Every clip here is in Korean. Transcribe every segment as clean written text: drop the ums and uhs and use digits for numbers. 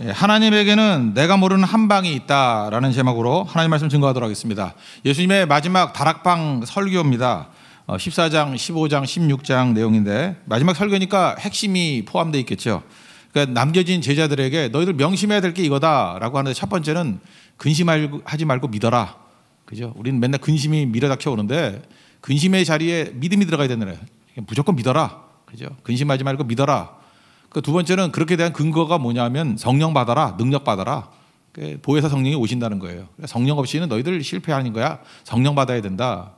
하나님에게는 내가 모르는 한 방이 있다라는 제목으로 하나님 말씀 증거하도록 하겠습니다. 예수님의 마지막 다락방 설교입니다. 14장, 15장, 16장 내용인데 마지막 설교니까 핵심이 포함되어 있겠죠. 그러니까 남겨진 제자들에게 너희들 명심해야 될 게 이거다라고 하는데 첫 번째는 근심하지 말고 믿어라. 그죠? 우리는 맨날 근심이 밀어닥쳐 오는데 근심의 자리에 믿음이 들어가야 되는 무조건 믿어라. 그죠? 근심하지 말고 믿어라. 그 두 번째는 그렇게 대한 근거가 뭐냐면 성령 받아라, 능력 받아라. 보혜사 성령이 오신다는 거예요. 성령 없이는 너희들 실패하는 거야. 성령 받아야 된다.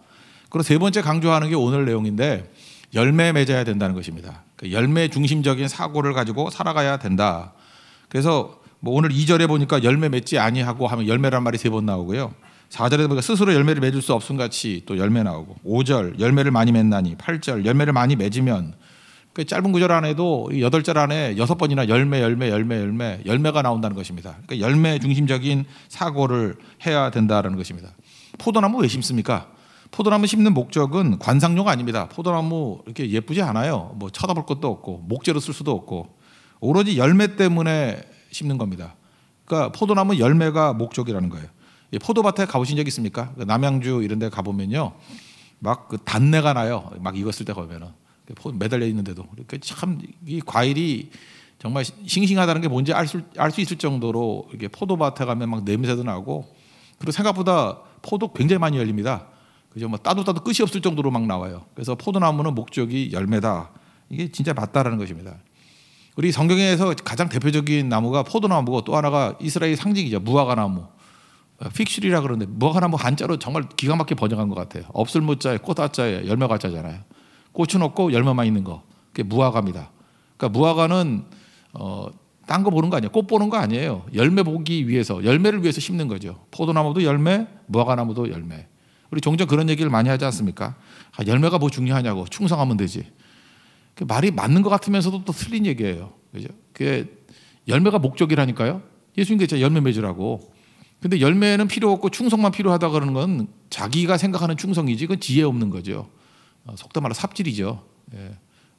그리고 세 번째 강조하는 게 오늘 내용인데 열매 맺어야 된다는 것입니다. 열매 중심적인 사고를 가지고 살아가야 된다. 그래서 뭐 오늘 2절에 보니까 열매 맺지 아니하고 하면 열매란 말이 3번 나오고요. 4절에 보니까 스스로 열매를 맺을 수 없음 같이 또 열매 나오고 5절 열매를 많이 맺나니 8절 열매를 많이 맺으면 그 짧은 구절 안에도 8절 안에 6번이나 열매가 나온다는 것입니다. 그러니까 열매 중심적인 사고를 해야 된다는 것입니다. 포도나무 왜 심습니까? 포도나무 심는 목적은 관상용 아닙니다. 포도나무 이렇게 예쁘지 않아요. 뭐 쳐다볼 것도 없고 목재로 쓸 수도 없고 오로지 열매 때문에 심는 겁니다. 그러니까 포도나무 열매가 목적이라는 거예요. 포도밭에 가보신 적 있습니까? 남양주 이런 데 가보면요. 막 그 단내가 나요. 막 익었을 때 가면은. 매달려 있는데도. 그러니까 참 이 과일이 정말 싱싱하다는 게 뭔지 알 수 있을 정도로 이렇게 포도밭에 가면 막 냄새도 나고 그리고 생각보다 포도 굉장히 많이 열립니다. 그죠? 뭐 따도 끝이 없을 정도로 막 나와요. 그래서 포도나무는 목적이 열매다. 이게 진짜 맞다라는 것입니다. 우리 성경에서 가장 대표적인 나무가 포도나무고 또 하나가 이스라엘 상징이죠. 무화과나무. 픽슐이라 그러는데 무화과나무 한자로 정말 기가 막히게 번역한 것 같아요. 없을 무자에 꽃자에 열매가 자잖아요. 꽃은 없고 열매만 있는 거. 그게 무화과입니다. 그러니까 무화과는 딴 거 보는 거 아니에요. 꽃 보는 거 아니에요. 열매 보기 위해서, 열매를 위해서 심는 거죠. 포도나무도 열매, 무화과나무도 열매. 우리 종종 그런 얘기를 많이 하지 않습니까? 열매가 뭐 중요하냐고. 충성하면 되지. 말이 맞는 것 같으면서도 또 틀린 얘기예요. 그죠? 그게 열매가 목적이라니까요. 예수님께서 열매 맺으라고. 근데 열매는 필요 없고 충성만 필요하다 그러는 건 자기가 생각하는 충성이지 그건 지혜 없는 거죠. 속된 말로 삽질이죠. 예.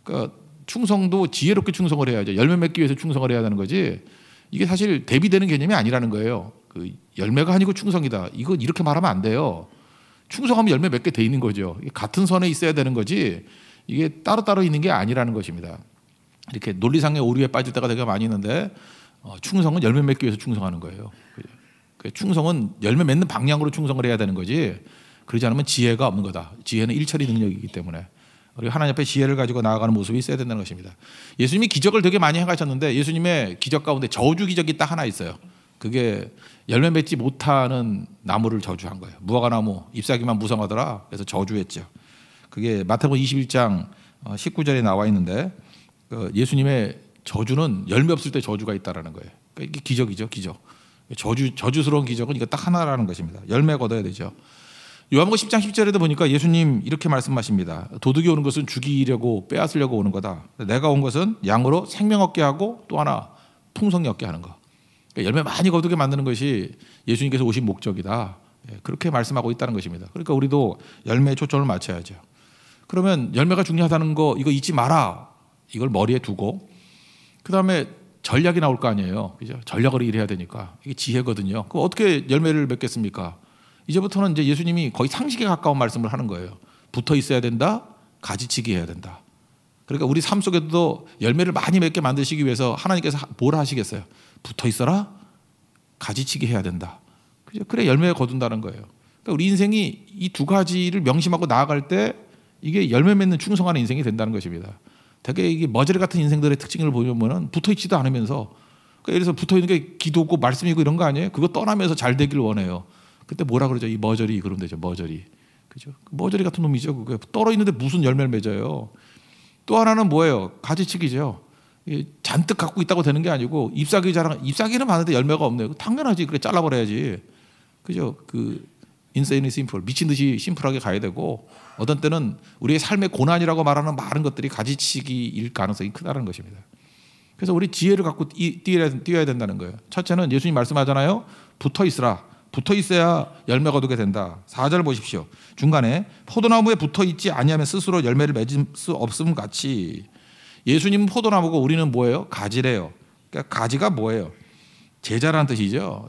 그러니까 충성도 지혜롭게 충성을 해야죠. 열매 맺기 위해서 충성을 해야 되는 거지. 이게 사실 대비되는 개념이 아니라는 거예요. 그 열매가 아니고 충성이다. 이거 이렇게 말하면 안 돼요. 충성하면 열매 맺게 돼 있는 거죠. 같은 선에 있어야 되는 거지. 이게 따로따로 있는 게 아니라는 것입니다. 이렇게 논리상의 오류에 빠질 때가 되게 많이 있는데 충성은 열매 맺기 위해서 충성하는 거예요. 충성은 열매 맺는 방향으로 충성을 해야 되는 거지. 그러지 않으면 지혜가 없는 거다. 지혜는 일처리 능력이기 때문에 우리 하나님 앞에 지혜를 가지고 나아가는 모습이 있어야 된다는 것입니다. 예수님이 기적을 되게 많이 행하셨는데 예수님의 기적 가운데 저주 기적이 딱 하나 있어요. 그게 열매 맺지 못하는 나무를 저주한 거예요. 무화과나무 잎사귀만 무성하더라. 그래서 저주했죠. 그게 마태복음 21장 19절에 나와 있는데 예수님의 저주는 열매 없을 때 저주가 있다라는 거예요. 그러니까 이게 기적이죠, 기적. 저주스러운 기적은 이거 딱 하나라는 것입니다. 열매 거둬야 되죠. 요한복음 10장 10절에도 보니까 예수님 이렇게 말씀하십니다. 도둑이 오는 것은 죽이려고 빼앗으려고 오는 거다. 내가 온 것은 양으로 생명 얻게 하고 또 하나 풍성히 얻게 하는 거. 그러니까 열매 많이 거두게 만드는 것이 예수님께서 오신 목적이다. 그렇게 말씀하고 있다는 것입니다. 그러니까 우리도 열매에 초점을 맞춰야죠. 그러면 열매가 중요하다는 거 이거 잊지 마라. 이걸 머리에 두고 그다음에 전략이 나올 거 아니에요. 그죠? 전략을 일해야 되니까 이게 지혜거든요. 그럼 어떻게 열매를 맺겠습니까? 이제부터는 이제 예수님이 거의 상식에 가까운 말씀을 하는 거예요. 붙어 있어야 된다, 가지치기 해야 된다. 그러니까 우리 삶 속에도 열매를 많이 맺게 만드시기 위해서 하나님께서 뭘 하시겠어요? 붙어 있어라, 가지치기 해야 된다. 그래 열매 거둔다는 거예요. 그러니까 우리 인생이 이 두 가지를 명심하고 나아갈 때 이게 열매 맺는 충성하는 인생이 된다는 것입니다. 되게 이게 머저리 같은 인생들의 특징을 보면은 붙어 있지도 않으면서 그러니까 예를 들어서 붙어 있는 게 기도고 말씀이고 이런 거 아니에요? 그거 떠나면서 잘 되길 원해요. 그때 뭐라 그러죠? 이 머저리 그러면 되죠. 머저리. 그죠? 머저리 같은 놈이죠. 그게 떨어 있는데 무슨 열매를 맺어요. 또 하나는 뭐예요? 가지치기죠. 잔뜩 갖고 있다고 되는 게 아니고 잎사귀는 많은데 열매가 없네요. 당연하지. 그래 잘라버려야지. 그죠? 그 인세이니 심플 미친 듯이 심플하게 가야 되고 어떤 때는 우리의 삶의 고난이라고 말하는 많은 것들이 가지치기일 가능성이 크다는 것입니다. 그래서 우리 지혜를 갖고 뛰어야 된다는 거예요. 첫째는 예수님 말씀하잖아요. 붙어 있으라. 붙어 있어야 열매 거두게 된다. 4절 보십시오. 중간에 포도나무에 붙어 있지 아니하면 스스로 열매를 맺을 수 없음 같이 예수님은 포도나무고 우리는 뭐예요? 가지래요. 그러니까 가지가 뭐예요? 제자라는 뜻이죠.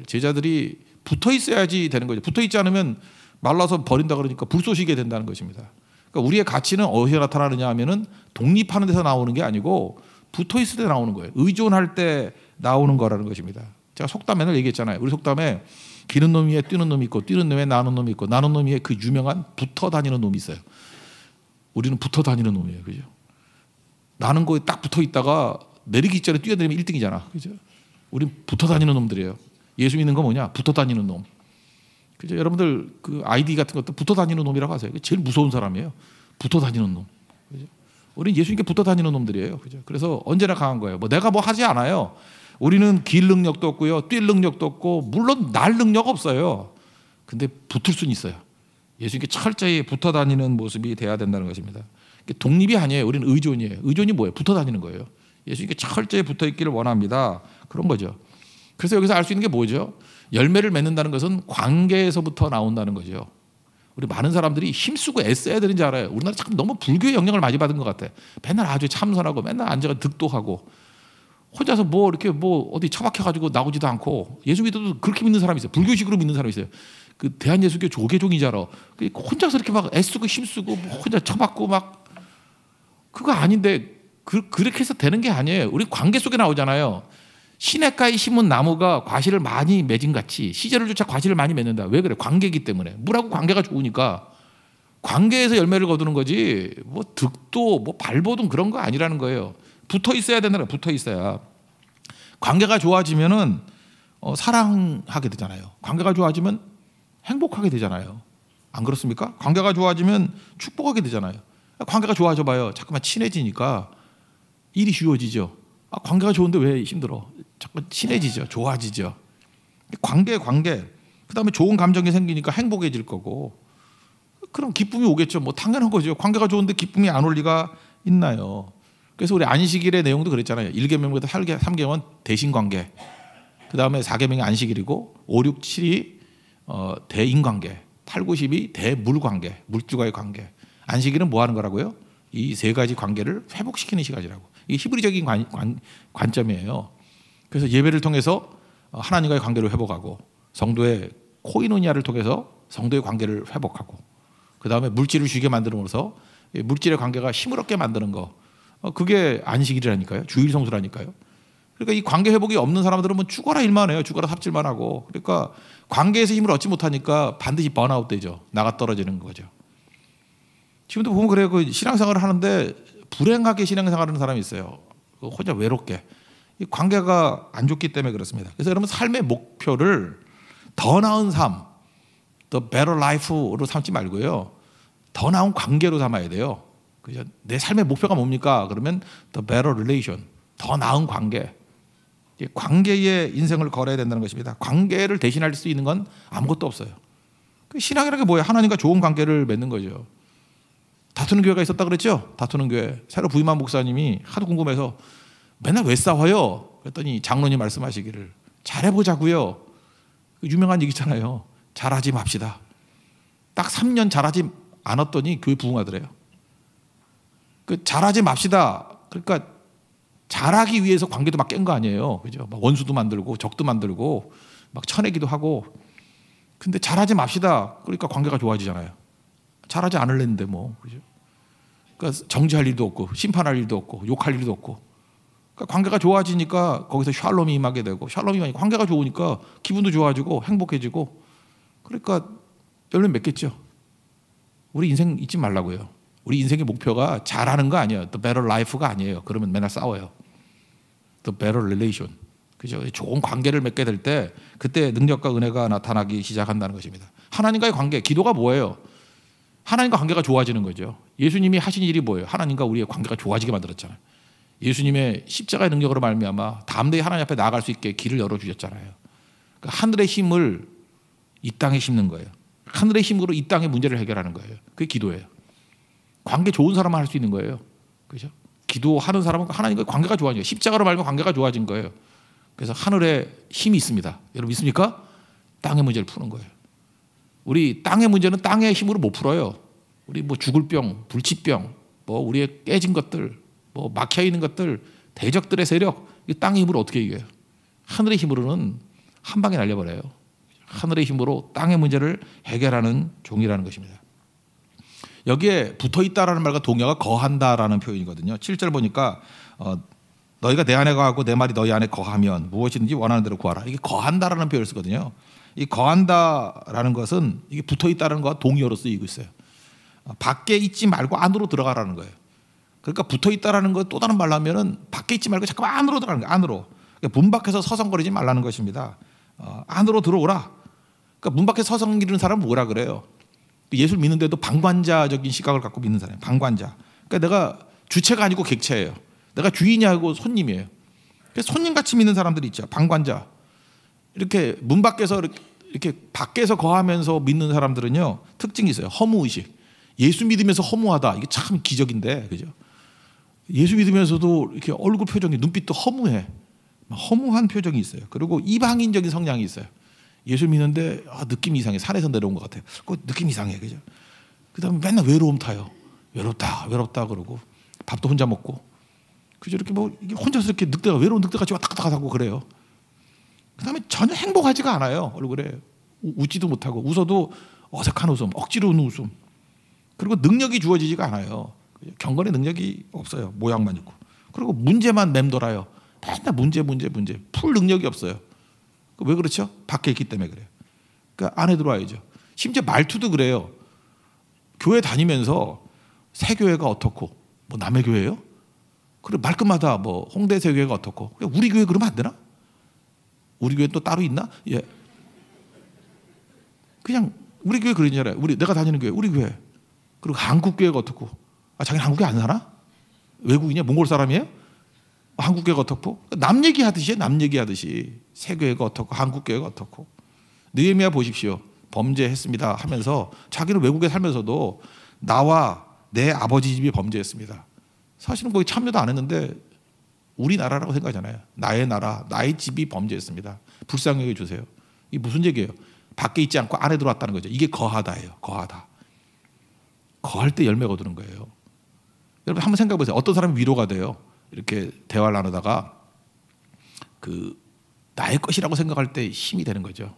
제자들이 붙어 있어야지 되는 거죠. 붙어 있지 않으면 말라서 버린다 그러니까 불쏘시게 된다는 것입니다. 그러니까 우리의 가치는 어디서 나타나느냐 하면은 독립하는 데서 나오는 게 아니고 붙어 있을 때 나오는 거예요. 의존할 때 나오는 거라는 것입니다. 제가 속담 맨날 얘기했잖아요. 우리 속담에 기는 놈 위에 뛰는 놈이 있고 뛰는 놈에 나는 놈이 있고 나는 놈 위에 그 유명한 붙어 다니는 놈이 있어요. 우리는 붙어 다니는 놈이에요. 그죠? 나는 거에 딱 붙어 있다가 내리기 전에 뛰어내리면 1등이잖아. 그죠? 우린 붙어 다니는 놈들이에요. 예수 믿는 거 뭐냐? 붙어 다니는 놈. 그죠? 여러분들 그 아이디 같은 것도 붙어 다니는 놈이라고 하세요. 제일 무서운 사람이에요. 붙어 다니는 놈. 그죠? 우린 예수님께 붙어 다니는 놈들이에요. 그죠? 그래서 언제나 강한 거예요. 뭐 내가 뭐 하지 않아요. 우리는 길 능력도 없고요. 뛸 능력도 없고 물론 날 능력 없어요. 근데 붙을 수는 있어요. 예수님께 철저히 붙어 다니는 모습이 돼야 된다는 것입니다. 독립이 아니에요. 우리는 의존이에요. 의존이 뭐예요? 붙어 다니는 거예요. 예수님께 철저히 붙어 있기를 원합니다. 그런 거죠. 그래서 여기서 알 수 있는 게 뭐죠? 열매를 맺는다는 것은 관계에서부터 나온다는 거죠. 우리 많은 사람들이 힘쓰고 애써야 되는지 알아요. 우리나라 참 너무 불교의 영향을 많이 받은 것 같아. 맨날 아주 참선하고 맨날 앉아서 득도하고 혼자서 뭐 이렇게 뭐 어디 처박혀가지고 나오지도 않고 예수 믿어도 그렇게 믿는 사람이 있어요. 불교식으로 믿는 사람이 있어요. 그 대한예수교 조계종이잖아. 혼자서 이렇게 막 애쓰고 힘쓰고 뭐 혼자 처박고 막 그거 아닌데 그렇게 해서 되는 게 아니에요. 우리 관계 속에 나오잖아요. 시냇가에 심은 나무가 과실을 많이 맺은 같이 시절을 쫓아 과실을 많이 맺는다. 왜 그래? 관계이기 때문에. 물하고 관계가 좋으니까 관계에서 열매를 거두는 거지 뭐 득도 뭐 발버둥 그런 거 아니라는 거예요. 붙어 있어야 된다는 거예요. 붙어 있어야. 관계가 좋아지면은 사랑하게 되잖아요. 관계가 좋아지면 행복하게 되잖아요. 안 그렇습니까? 관계가 좋아지면 축복하게 되잖아요. 관계가 좋아져 봐요. 자꾸만 친해지니까 일이 쉬워지죠. 관계가 좋은데 왜 힘들어? 자꾸 친해지죠. 좋아지죠. 관계. 그다음에 좋은 감정이 생기니까 행복해질 거고 그럼 기쁨이 오겠죠. 뭐 당연한 거죠. 관계가 좋은데 기쁨이 안 올 리가 있나요? 그래서 우리 안식일의 내용도 그랬잖아요. 1계명부터 3계명은 대신관계. 그다음에 4계명이 안식일이고 5, 6, 7이 대인관계. 8, 9, 10이 대물관계. 물주와의 관계. 안식일은 뭐 하는 거라고요? 이 세 가지 관계를 회복시키는 시간이라고. 이게 히브리적인 관점이에요. 그래서 예배를 통해서 하나님과의 관계를 회복하고 성도의 코이노니아를 통해서 성도의 관계를 회복하고 그다음에 물질을 주게 만들면서 물질의 관계가 힘을 얻게 만드는 거. 그게 안식일이라니까요. 주일 성수라니까요. 그러니까 이 관계 회복이 없는 사람들은 뭐 죽어라 일만 해요. 죽어라 삽질만 하고. 그러니까 관계에서 힘을 얻지 못하니까 반드시 번아웃 되죠. 나가 떨어지는 거죠. 지금도 보면 그래요. 그 신앙생활을 하는데 불행하게 신앙생활하는 사람이 있어요. 혼자 외롭게. 이 관계가 안 좋기 때문에 그렇습니다. 그래서 여러분 삶의 목표를 더 나은 삶, the better life로 삼지 말고요. 더 나은 관계로 삼아야 돼요. 그죠? 내 삶의 목표가 뭡니까? 그러면 the better relation, 더 나은 관계. 관계에 인생을 걸어야 된다는 것입니다. 관계를 대신할 수 있는 건 아무것도 없어요. 신앙이라는 게 뭐예요? 하나님과 좋은 관계를 맺는 거죠. 다투는 교회가 있었다 그랬죠? 다투는 교회. 새로 부임한 목사님이 하도 궁금해서 맨날 왜 싸워요? 그랬더니 장로님 말씀하시기를 잘해보자고요. 유명한 얘기잖아요. 잘하지 맙시다. 딱 3년 잘하지 않았더니 교회 부흥하더래요. 잘하지 맙시다. 그러니까 잘하기 위해서 관계도 막 깬 거 아니에요. 그죠? 막 원수도 만들고 적도 만들고 막 쳐내기도 하고. 근데 잘하지 맙시다. 그러니까 관계가 좋아지잖아요. 잘하지 않을랬는데 뭐. 그죠? 그러니까 정지할 일도 없고 심판할 일도 없고 욕할 일도 없고. 그러니까 관계가 좋아지니까 거기서 샬롬이 임하게 되고 샬롬이 임하니까 관계가 좋으니까 기분도 좋아지고 행복해지고 그러니까 열매 맺겠죠. 우리 인생 잊지 말라고요. 우리 인생의 목표가 잘하는 거 아니에요. The better life가 아니에요. 그러면 맨날 싸워요. The better relation. 그죠? 좋은 관계를 맺게 될 때 그때 능력과 은혜가 나타나기 시작한다는 것입니다. 하나님과의 관계, 기도가 뭐예요? 하나님과 관계가 좋아지는 거죠. 예수님이 하신 일이 뭐예요? 하나님과 우리의 관계가 좋아지게 만들었잖아요. 예수님의 십자가의 능력으로 말미암아 담대히 하나님 앞에 나아갈 수 있게 길을 열어주셨잖아요. 그러니까 하늘의 힘을 이 땅에 심는 거예요. 하늘의 힘으로 이 땅의 문제를 해결하는 거예요. 그게 기도예요. 관계 좋은 사람만 할 수 있는 거예요. 그죠? 기도하는 사람은 하나님과 관계가 좋아진 거예요. 십자가로 말미암아 관계가 좋아진 거예요. 그래서 하늘에 힘이 있습니다. 여러분 믿습니까? 땅의 문제를 푸는 거예요. 우리 땅의 문제는 땅의 힘으로 못 풀어요. 우리 뭐 죽을 병, 불치병, 뭐 우리의 깨진 것들, 뭐 막혀 있는 것들, 대적들의 세력, 이 땅의 힘으로 어떻게 이겨요? 하늘의 힘으로는 한 방에 날려버려요. 하늘의 힘으로 땅의 문제를 해결하는 종이라는 것입니다. 여기에 붙어있다라는 말과 동의어가 거한다라는 표현이거든요. 7절 보니까 너희가 내 안에 거하고 내 말이 너희 안에 거하면 무엇이든지 원하는 대로 구하라. 이게 거한다라는 표현을 쓰거든요. 이 거한다라는 것은 이게 붙어있다는 것과 동의어로 쓰이고 있어요. 밖에 있지 말고 안으로 들어가라는 거예요. 그러니까 붙어있다라는 것 또 다른 말로 하면은 밖에 있지 말고 잠깐만 안으로 들어가는 거예요. 안으로. 그러니까 문 밖에서 서성거리지 말라는 것입니다. 안으로 들어오라. 그러니까 문 밖에 서성거리는 사람은 뭐라 그래요? 예수를 믿는데도 방관자적인 시각을 갖고 믿는 사람이에요. 방관자. 그러니까 내가 주체가 아니고 객체예요. 내가 주인이 아니고 손님이에요. 손님같이 믿는 사람들이 있죠. 방관자. 이렇게 문 밖에서 이렇게 밖에서 거하면서 믿는 사람들은요 특징이 있어요. 허무의식. 예수 믿으면서 허무하다. 이게 참 기적인데, 그죠? 예수 믿으면서도 이렇게 얼굴 표정이 눈빛도 허무해. 허무한 표정이 있어요. 그리고 이방인적인 성향이 있어요. 예수 믿는데 느낌이 이상해. 산에서 내려온 것 같아요. 그 느낌 이상해, 그죠? 그다음에 맨날 외로움 타요. 외롭다 그러고 밥도 혼자 먹고, 그죠? 이렇게 뭐 이게 혼자서 이렇게 외로운 늑대같이 왔다 갔다 하고 그래요. 그다음에 전혀 행복하지가 않아요. 얼굴에 웃지도 못하고 웃어도 어색한 웃음, 억지로 웃는 웃음. 그리고 능력이 주어지지가 않아요. 경건의 능력이 없어요. 모양만 있고. 그리고 문제만 맴돌아요. 맨날 문제. 풀 능력이 없어요. 왜 그렇죠? 밖에 있기 때문에 그래요. 그러니까 안에 들어와야죠. 심지어 말투도 그래요. 교회 다니면서 새 교회가 어떻고, 뭐 남의 교회예요? 그리고 말끝마다 뭐 홍대 새 교회가 어떻고, 우리 교회 그러면 안 되나? 우리 교회 또 따로 있나? 예. 그냥 우리 교회 그런 줄 알아요. 내가 다니는 교회, 우리 교회. 그리고 한국 교회가 어떻고, 자기는 한국에 안 사나? 외국인이야? 몽골 사람이에요? 한국 교회가 어떻고? 남 얘기하듯이 새 교회가 어떻고, 한국 교회가 어떻고. 느헤미야 보십시오. 범죄했습니다 하면서 자기는 외국에 살면서도 나와 내 아버지 집이 범죄했습니다. 사실은 거기 참여도 안 했는데 우리나라라고 생각하잖아요. 나의 나라, 나의 집이 범죄했습니다. 불쌍히 여겨주세요. 이게 무슨 얘기예요? 밖에 있지 않고 안에 들어왔다는 거죠. 이게 거하다예요. 거하다. 거할 때 열매 거두는 거예요. 여러분 한번 생각해 보세요. 어떤 사람이 위로가 돼요. 이렇게 대화를 나누다가 나의 것이라고 생각할 때 힘이 되는 거죠.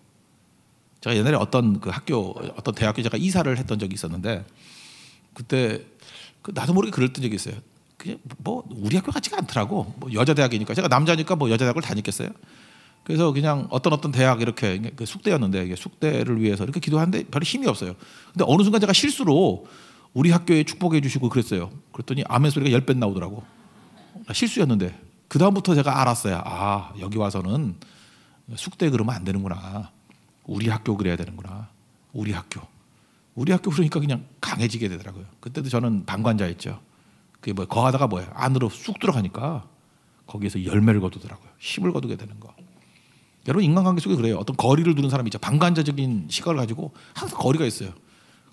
제가 옛날에 어떤 대학교 제가 이사를 했던 적이 있었는데, 그때 나도 모르게 그랬던 적이 있어요. 그냥 뭐 우리 학교 같지가 않더라고. 뭐 여자 대학이니까, 제가 남자니까 뭐 여자 대학을 다녔겠어요. 그래서 그냥 어떤 대학 이렇게 숙대였는데, 이게 숙대를 위해서 이렇게 기도하는데 별 힘이 없어요. 근데 어느 순간 제가 실수로 우리 학교에 축복해 주시고 그랬어요. 그랬더니 아멘 소리가 10배 나오더라고. 실수였는데 그 다음부터 제가 알았어요. 여기 와서는 숙대 그러면 안 되는구나. 우리 학교 그래야 되는구나. 우리 학교 그러니까 그냥 강해지게 되더라고요. 그때도 저는 방관자였죠. 그게 뭐 거하다가 뭐예요? 안으로 쑥 들어가니까 거기에서 열매를 거두더라고요. 힘을 거두게 되는 거. 여러분 인간관계 속에 그래요. 어떤 거리를 두는 사람이 있죠. 방관자적인 시각을 가지고 항상 거리가 있어요.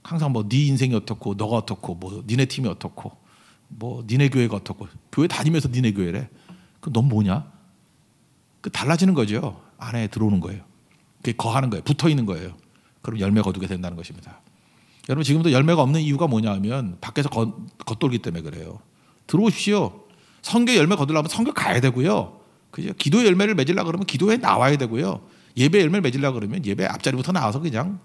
항상 뭐 네 인생이 어떻고, 너가 어떻고, 뭐 니네 팀이 어떻고, 뭐 니네 교회가 어떻고. 교회 다니면서 니네 교회래. 그럼 넌 뭐냐? 달라지는 거죠. 안에 들어오는 거예요. 그게 거하는 거예요. 붙어 있는 거예요. 그럼 열매 거두게 된다는 것입니다. 여러분 지금도 열매가 없는 이유가 뭐냐 하면 밖에서 겉돌기 때문에 그래요. 들어오십시오. 선교 열매 거두려면 선교 가야 되고요. 그죠? 기도의 열매를 맺으려고 그러면 기도에 나와야 되고요. 예배 열매를 맺으려고 그러면 예배 앞자리부터 나와서 그냥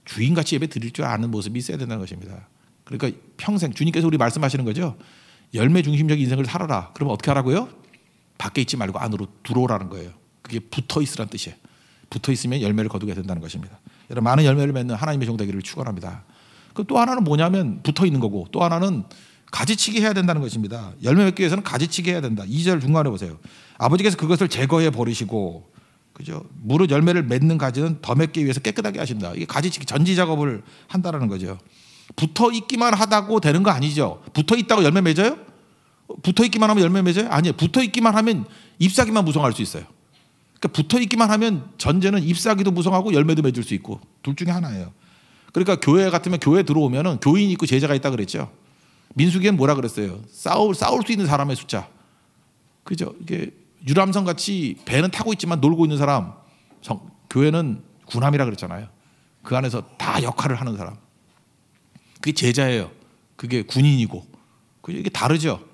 주인같이 예배 드릴 줄 아는 모습이 있어야 된다는 것입니다. 그러니까 평생 주님께서 우리 말씀하시는 거죠. 열매 중심적인 인생을 살아라. 그러면 어떻게 하라고요? 밖에 있지 말고 안으로 들어오라는 거예요. 그게 붙어 있으란 뜻이에요. 붙어 있으면 열매를 거두게 된다는 것입니다. 여러분 많은 열매를 맺는 하나님의 종 되기를 축원합니다. 그 또 하나는 뭐냐면 붙어 있는 거고, 또 하나는 가지치기 해야 된다는 것입니다. 열매 맺기 위해서는 가지치기 해야 된다. 2절 중간에 보세요. 아버지께서 그것을 제거해 버리시고, 그죠? 무릇 열매를 맺는 가지는 더 맺기 위해서 깨끗하게 하신다. 이게 가지치기 전지 작업을 한다라는 거죠. 붙어 있기만 하다고 되는 거 아니죠. 붙어 있다고 열매 맺어요? 붙어 있기만 하면 열매 맺어요? 아니에요. 붙어 있기만 하면 잎사귀만 무성할 수 있어요. 그러니까 붙어 있기만 하면 전제는 잎사귀도 무성하고 열매도 맺을 수 있고, 둘 중에 하나예요. 그러니까 교회 같으면 교회 들어오면은 교인이 있고 제자가 있다 그랬죠. 민수기에는 뭐라 그랬어요? 싸울 수 있는 사람의 숫자. 그죠? 이게 유람선 같이 배는 타고 있지만 놀고 있는 사람, 교회는 군함이라 그랬잖아요. 그 안에서 다 역할을 하는 사람. 그게 제자예요. 그게 군인이고. 이게 다르죠.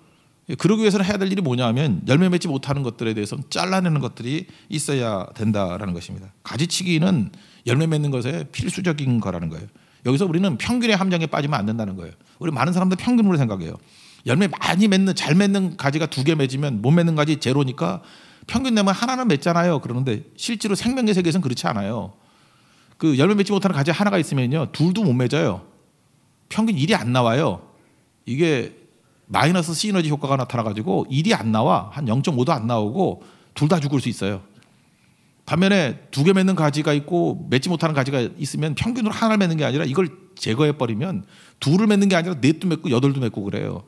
그러기 위해서는 해야 될 일이 뭐냐면 열매 맺지 못하는 것들에 대해서는 잘라내는 것들이 있어야 된다라는 것입니다. 가지치기는 열매 맺는 것에 필수적인 거라는 거예요. 여기서 우리는 평균의 함정에 빠지면 안 된다는 거예요. 우리 많은 사람들 평균으로 생각해요. 열매 많이 맺는 잘 맺는 가지가 2개 맺으면 못 맺는 가지 제로니까 평균 내면 하나는 맺잖아요. 그러는데 실제로 생명의 세계에서는 그렇지 않아요. 그 열매 맺지 못하는 가지 하나가 있으면요, 둘도 못 맺어요. 평균 1이 안 나와요. 이게 마이너스 시너지 효과가 나타나가지고 1이 안 나와. 한 0.5도 안 나오고 둘 다 죽을 수 있어요. 반면에 2개 맺는 가지가 있고 맺지 못하는 가지가 있으면 평균으로 하나를 맺는 게 아니라 이걸 제거해버리면 2를 맺는 게 아니라 4도 맺고 8도 맺고 그래요.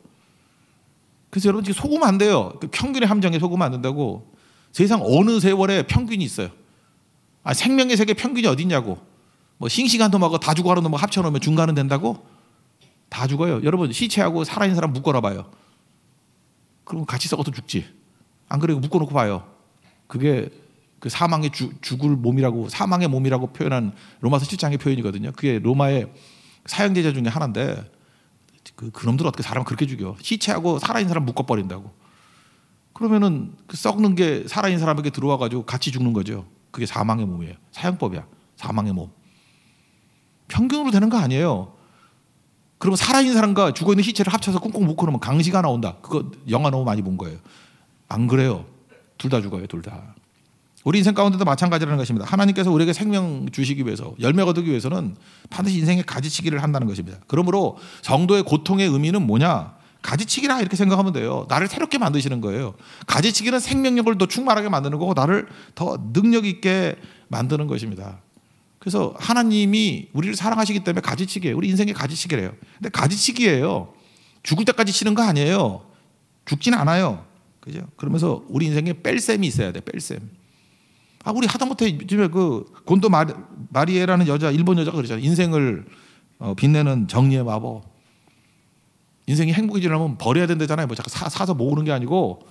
그래서 여러분 지금 속으면 안 돼요. 그 평균의 함정에 속으면 안 된다고. 세상 어느 세월에 평균이 있어요. 생명의 세계 평균이 어디 있냐고. 뭐 싱싱한 놈하고 다 죽어가는 놈하고 합쳐놓으면 중간은 된다고? 다 죽어요. 여러분 시체하고 살아있는 사람 묶어놔 봐요. 그럼 같이 썩어도 죽지. 안 그래도 묶어놓고 봐요. 그게 그 사망의 죽을 몸이라고, 사망의 몸이라고 표현한 로마서 7장의 표현이거든요. 그게 로마의 사형제자 중에 하나인데 그놈들 어떻게 사람을 그렇게 죽여. 시체하고 살아있는 사람 묶어버린다고. 그러면은 그 썩는 게 살아있는 사람에게 들어와가지고 같이 죽는 거죠. 그게 사망의 몸이에요. 사형법이야. 사망의 몸. 평균으로 되는 거 아니에요. 그러면 살아있는 사람과 죽어있는 시체를 합쳐서 꽁꽁 묶어놓으면 강시가 나온다. 그거 영화 너무 많이 본 거예요. 안 그래요. 둘 다 죽어요. 둘 다. 우리 인생 가운데도 마찬가지라는 것입니다. 하나님께서 우리에게 생명 주시기 위해서, 열매 거두기 위해서는 반드시 인생에 가지치기를 한다는 것입니다. 그러므로 성도의 고통의 의미는 뭐냐? 가지치기라 이렇게 생각하면 돼요. 나를 새롭게 만드시는 거예요. 가지치기는 생명력을 더 충만하게 만드는 거고 나를 더 능력 있게 만드는 것입니다. 그래서 하나님이 우리를 사랑하시기 때문에 가지치기예요. 우리 인생의 가지치기래요. 근데 가지치기예요. 죽을 때까지 치는 거 아니에요. 죽진 않아요. 그죠? 그러면서 우리 인생에 뺄셈이 있어야 돼. 뺄셈. 우리 하다못해 요즘에 그 곤도 마리에라는 여자, 일본 여자가 그러잖아요. 인생을 빛내는 정리의 마법. 인생이 행복해지려면 버려야 된다잖아요. 뭐 자꾸 사서 모으는 게 아니고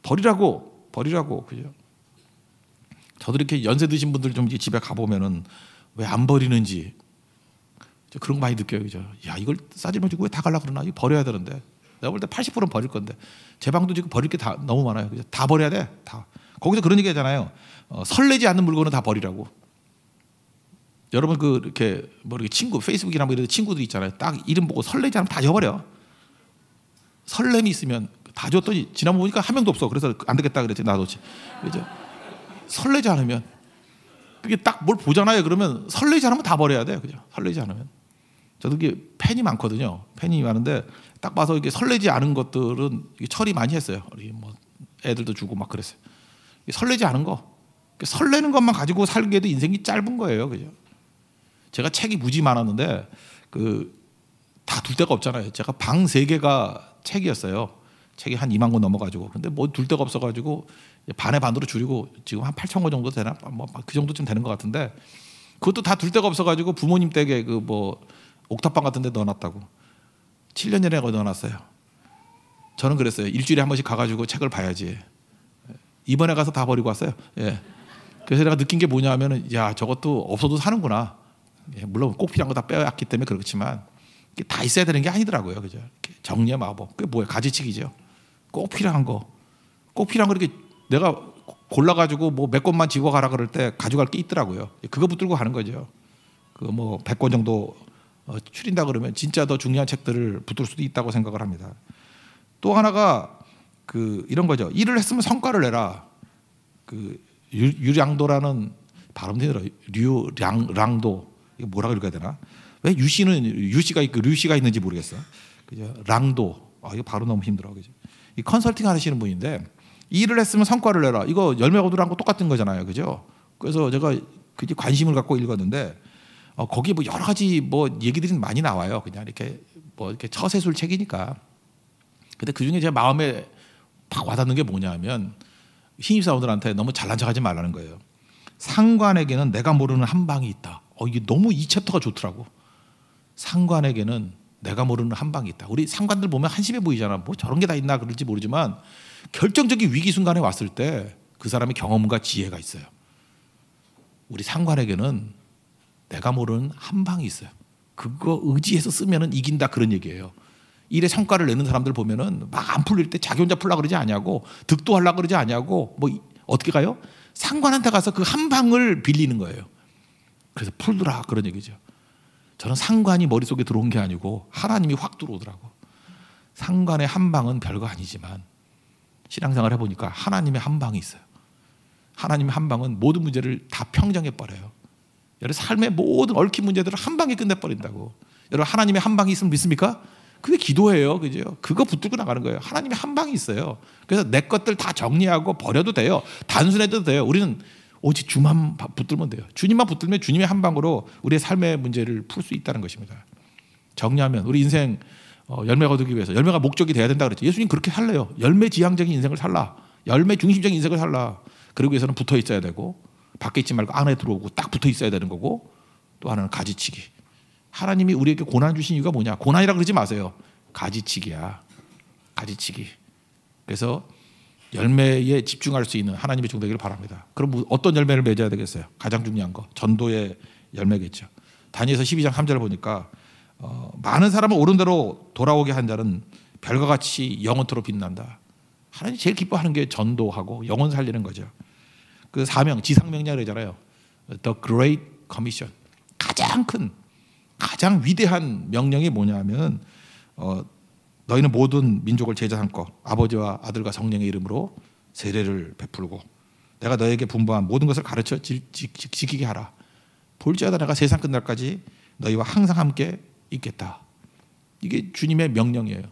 버리라고. 그죠? 저도 이렇게 연세 드신 분들 좀 집에 가보면은 왜 안 버리는지 그런 거 많이 느껴요. 그죠? 야, 이걸 싸질면 지고 왜 다 갈라 그러나? 이거 버려야 되는데. 내가 볼 때 80%는 버릴 건데. 제 방도 지금 버릴 게 다 너무 많아요. 그죠? 다 버려야 돼. 다. 거기서 그런 얘기 하잖아요. 설레지 않는 물건은 다 버리라고. 여러분 이렇게 친구 페이스북이나 뭐 이런 친구들 있잖아요. 딱 이름 보고 설레지 않으면 다 줘버려. 설렘이 있으면 다 줬더니 지난번 보니까 한 명도 없어. 그래서 안 되겠다 그랬지. 놔뒀지. 그죠? 설레지 않으면 그게 딱 뭘 보잖아요. 그러면 설레지 않으면 다 버려야 돼. 그죠? 설레지 않으면. 저도 이게 팬이 많거든요. 팬이 많은데 딱 봐서 이게 설레지 않은 것들은 처리 많이 했어요. 우리 뭐 애들도 주고 막 그랬어요. 설레지 않은 거. 설레는 것만 가지고 살기에도 인생이 짧은 거예요. 그죠? 제가 책이 무지 많았는데 다 둘 데가 없잖아요. 제가 방 3개가 책이었어요. 책이 한 2만 권 넘어가지고. 근데 뭐 둘 데가 없어가지고 반의 반으로 줄이고 지금 한 8천 권 정도 되나? 뭐 그 정도쯤 되는 것 같은데 그것도 다 둘 데가 없어가지고 부모님 댁에 옥탑방 같은 데 넣어놨다고. 7년 전에 넣어놨어요. 저는 그랬어요. 일주일에 한 번씩 가가지고 책을 봐야지. 이번에 가서 다 버리고 왔어요. 예. 그래서 내가 느낀 게 뭐냐 하면은 야, 저것도 없어도 사는구나. 예, 물론 꼭 필요한 거 다 빼왔기 때문에 그렇지만 다 있어야 되는 게 아니더라고요. 그죠? 정리의 마법. 그게 뭐예요? 가지치기죠. 꼭 필요한 거 이렇게 내가 골라가지고 뭐 몇 권만 지고 가라 그럴 때 가져갈 게 있더라고요. 그거 붙들고 가는 거죠. 그 뭐 100권 정도 추린다 그러면 진짜 더 중요한 책들을 붙들 수도 있다고 생각을 합니다. 또 하나가 이런 거죠. 일을 했으면 성과를 내라. 유량도라는 발음도 힘들어. 량도. 이거 뭐라고 읽어야 되나? 왜 유씨는 유씨가 있고 류씨가 있는지 모르겠어. 그죠? 랑도. 이거 발음 너무 힘들어. 그죠? 이 컨설팅 하시는 분인데 일을 했으면 성과를 내라. 이거 열매 거두라는 거 똑같은 거잖아요. 그죠? 그래서 제가 관심을 갖고 읽었는데 거기 뭐 여러 가지 뭐 얘기들이 많이 나와요. 그냥 이렇게 처세술 책이니까. 근데 그 중에 제 마음에 팍 와닿는 게 뭐냐면 신입사원들한테 너무 잘난 척하지 말라는 거예요. 상관에게는 내가 모르는 한 방이 있다. 이게 너무 이 챕터가 좋더라고. 상관에게는 내가 모르는 한 방이 있다. 우리 상관들 보면 한심해 보이잖아. 뭐 저런 게 다 있나 그럴지 모르지만 결정적인 위기 순간에 왔을 때 그 사람의 경험과 지혜가 있어요. 우리 상관에게는 내가 모르는 한 방이 있어요. 그거 의지해서 쓰면은 이긴다 그런 얘기예요. 일의 성과를 내는 사람들 보면은 막 안 풀릴 때 자기 혼자 풀라 그러지 아니하고 득도하려 그러지 아니하고 뭐 어떻게 가요? 상관한테 가서 그 한 방을 빌리는 거예요. 그래서 풀더라 그런 얘기죠. 저는 상관이 머릿속에 들어온 게 아니고 하나님이 확 들어오더라고. 상관의 한 방은 별거 아니지만 신앙생활 해보니까 하나님의 한 방이 있어요. 하나님의 한 방은 모든 문제를 다 평정해버려요. 여러분 삶의 모든 얽힌 문제들을 한 방에 끝내버린다고. 여러분 하나님의 한 방이 있으면 믿습니까? 그게 기도예요. 그죠? 그거 붙들고 나가는 거예요. 하나님의 한 방이 있어요. 그래서 내 것들 다 정리하고 버려도 돼요. 단순해도 돼요. 우리는 오직 주만 붙들면 돼요. 주님만 붙들면 주님의 한 방으로 우리의 삶의 문제를 풀 수 있다는 것입니다. 정리하면 우리 인생 열매가 얻기 위해서 열매가 목적이 돼야 된다 그랬죠. 예수님 그렇게 살래요. 열매 지향적인 인생을 살라. 열매 중심적인 인생을 살라. 그러기 위해서는 붙어 있어야 되고 밖에 있지 말고 안에 들어오고 딱 붙어 있어야 되는 거고 또 하나는 가지치기. 하나님이 우리에게 고난 주신 이유가 뭐냐? 고난이라 그러지 마세요. 가지치기야. 가지치기. 그래서 열매에 집중할 수 있는 하나님의 종 되기를 바랍니다. 그럼 어떤 열매를 맺어야 되겠어요? 가장 중요한 거 전도의 열매겠죠. 다니엘서 12장 3절을 보니까 많은 사람을 옳은 대로 돌아오게 한 자는 별과 같이 영원토록 빛난다. 하나님 제일 기뻐하는 게 전도하고 영혼 살리는 거죠. 그 사명, 지상명령이잖아요. The Great Commission. 가장 큰, 가장 위대한 명령이 뭐냐면 너희는 모든 민족을 제자 삼고 아버지와 아들과 성령의 이름으로 세례를 베풀고 내가 너에게 분부한 모든 것을 가르쳐 지키게 하라. 볼지어다 내가 세상 끝날까지 너희와 항상 함께 있겠다. 이게 주님의 명령이에요.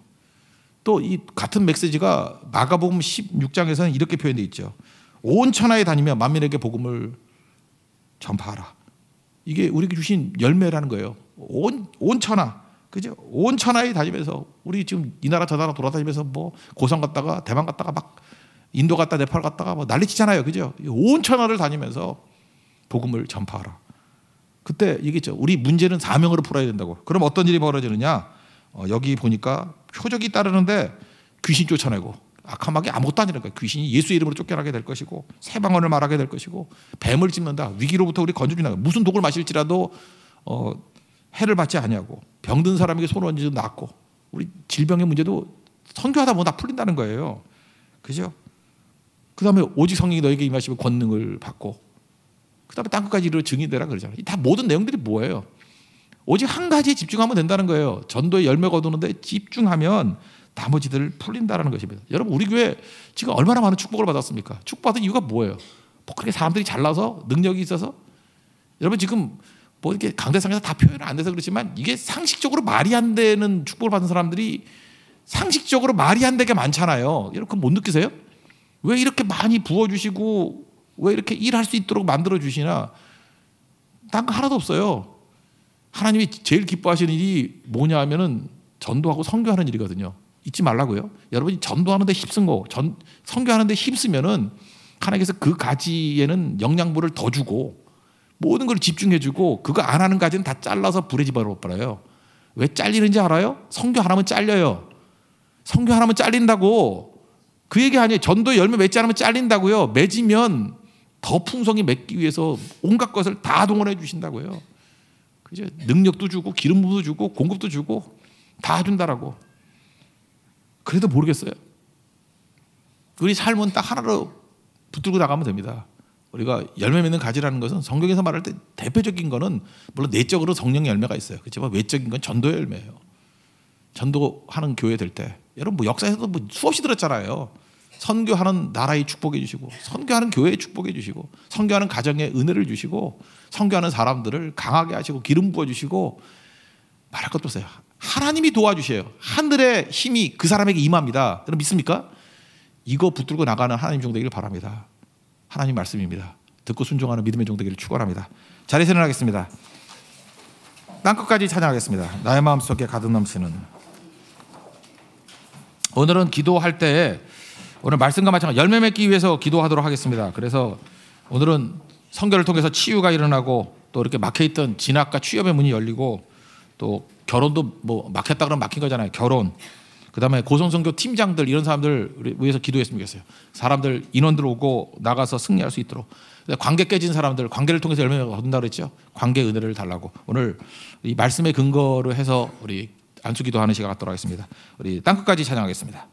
또 이 같은 메시지가 마가복음 16장에서는 이렇게 표현되어 있죠. 온 천하에 다니며 만민에게 복음을 전파하라. 이게 우리에게 주신 열매라는 거예요. 온 천하, 그죠? 온 천하에 다니면서 우리 지금 이 나라 저 나라 돌아다니면서 뭐 고성 갔다가 대만 갔다가 막 인도 갔다 네팔 갔다가 뭐 난리치잖아요, 그죠? 온 천하를 다니면서 복음을 전파하라. 그때 얘기했죠. 우리 문제는 사명으로 풀어야 된다고. 그럼 어떤 일이 벌어지느냐? 여기 보니까 표적이 따르는데 귀신 쫓아내고 악한 마귀 아무것도 아니라는 거예요. 귀신이 예수의 이름으로 쫓겨나게 될 것이고 새 방언을 말하게 될 것이고 뱀을 짚는다. 위기로부터 우리 건져준다. 무슨 독을 마실지라도 해를 받지 아니하고 병든 사람에게 손을 얹어도 낫고 우리 질병의 문제도 선교하다 보면 다 풀린다는 거예요. 그죠? 그 다음에 오직 성령이 너에게 임하시면 권능을 받고 그 다음에 땅끝까지 이르러 증인되라 그러잖아요. 다 모든 내용들이 뭐예요? 오직 한 가지에 집중하면 된다는 거예요. 전도의 열매가 얻는데 집중하면 나머지들 풀린다는 것입니다. 여러분 우리 교회 지금 얼마나 많은 축복을 받았습니까? 축복받은 이유가 뭐예요? 뭐 그렇게 사람들이 잘나서 능력이 있어서 여러분 지금 뭐 이렇게 강대상에서 다 표현 안 돼서 그렇지만 이게 상식적으로 말이 안 되는 축복을 받은 사람들이 상식적으로 말이 안 되게 많잖아요. 여러분 못 느끼세요? 왜 이렇게 많이 부어주시고 왜 이렇게 일할 수 있도록 만들어 주시나? 딴 거 하나도 없어요. 하나님이 제일 기뻐하시는 일이 뭐냐 하면은 전도하고 선교하는 일이거든요. 잊지 말라고요. 여러분이 전도하는데 힘쓴 거, 선교하는데 힘쓰면은 하나님께서 그 가지에는 영양분을 더 주고 모든 걸 집중해주고 그거 안 하는 가지는 다 잘라서 불에 집어넣어버려요. 왜 잘리는지 알아요? 선교 하나면 잘려요. 선교 하나면 잘린다고. 그 얘기 아니에요. 전도 열매 맺지 않으면 잘린다고요. 맺으면 더 풍성히 맺기 위해서 온갖 것을 다 동원해 주신다고요. 그죠? 능력도 주고 기름 부도 주고 공급도 주고 다 준다라고. 그래도 모르겠어요. 우리 삶은 딱 하나로 붙들고 나가면 됩니다. 우리가 열매 맺는 가지라는 것은 성경에서 말할 때 대표적인 거는 물론 내적으로 성령의 열매가 있어요. 그렇지만 외적인 건 전도의 열매예요. 전도하는 교회 될 때 여러분 뭐 역사에서도 뭐 수없이 들었잖아요. 선교하는 나라의 축복해 주시고 선교하는 교회의 축복해 주시고 선교하는 가정에 은혜를 주시고 선교하는 사람들을 강하게 하시고 기름 부어 주시고 말할 것도 없어요. 하나님이 도와주셔요. 하늘의 힘이 그 사람에게 임합니다. 여러분 믿습니까? 이거 붙들고 나가는 하나님 종 되기를 바랍니다. 하나님 말씀입니다. 듣고 순종하는 믿음의 종 되기를 축원합니다. 자리에서 일어나겠습니다. 땅끝까지 찬양하겠습니다. 나의 마음속에 가득 넘치는. 오늘은 기도할 때 오늘 말씀과 마찬가지 열매 맺기 위해서 기도하도록 하겠습니다. 그래서 오늘은 선교를 통해서 치유가 일어나고 또 이렇게 막혀있던 진학과 취업의 문이 열리고 또 결혼도 뭐 막혔다 그러면 막힌 거잖아요. 결혼. 그다음에 고성선교 팀장들 이런 사람들 위해서 기도했으면 좋겠어요. 사람들 인원들 오고 나가서 승리할 수 있도록. 관계 깨진 사람들 관계를 통해서 열매를 얻는다 그랬죠. 관계 은혜를 달라고. 오늘 이 말씀의 근거로 해서 우리 안수기도 하는 시간 갖도록 하겠습니다. 우리 땅끝까지 찬양하겠습니다.